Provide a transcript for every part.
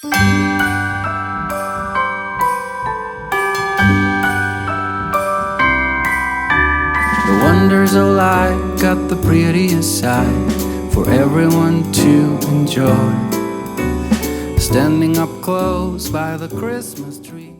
The wonders of life got the prettiest side for everyone to enjoy. Standing up close by the Christmas tree.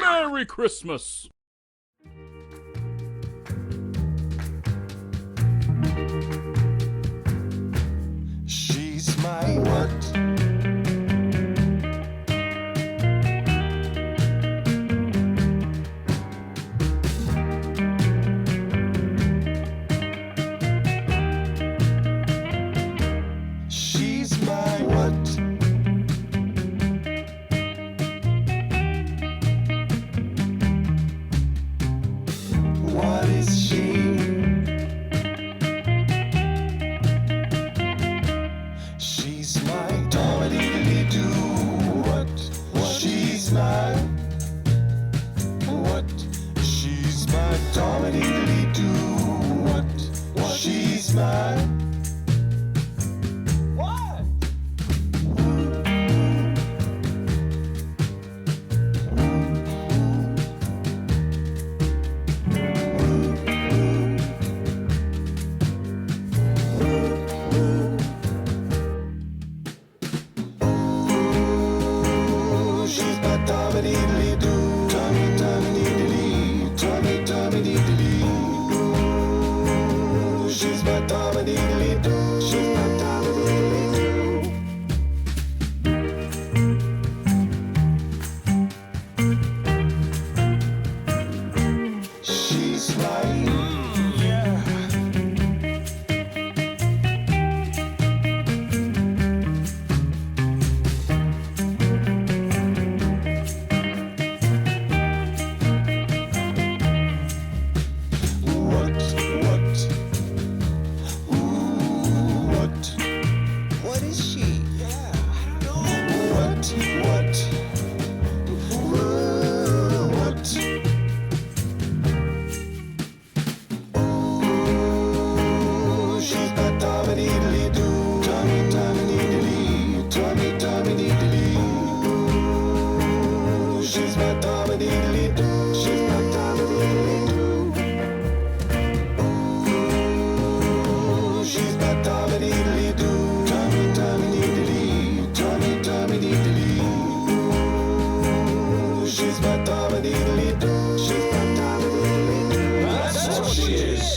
Merry Christmas! She's my what? She's my what? What is she? She's my doodly-doo. What? She's my what? She's my doodly-doo. What? She's my what? She's my doodly-doo. Tummy-tummy-dee-dee-dee. Tummy-tummy-dee-dee-dee. She's my doodly-doo. She's my doodly-doo. She's like, yeah. What? What is she? Yeah, I don't know. What? She's my doodly-doo. Tummy-tummy-dee-dee-dee. Tummy-tummy-dee-dee-dee. She's my doodly-doo. She's my doodly-doo. She's my doodly-doo. Tummy-tummy-dee-dee-dee. Tummy-tummy-dee-dee-dee. She's my doodly-doo. She's my doodly-doo. That's what she is.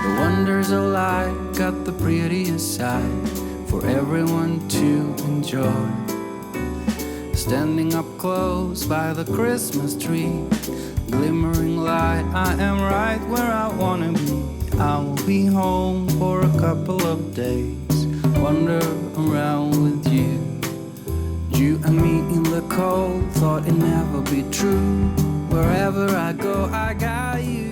The wonders of life got the prettiest side for everyone to enjoy. Standing up close by the Christmas tree, glimmering light, I am right where I wanna be. I will be home for a couple of days, wander around with you. You and me in the cold, thought it'd never be true. Wherever I go, I got you.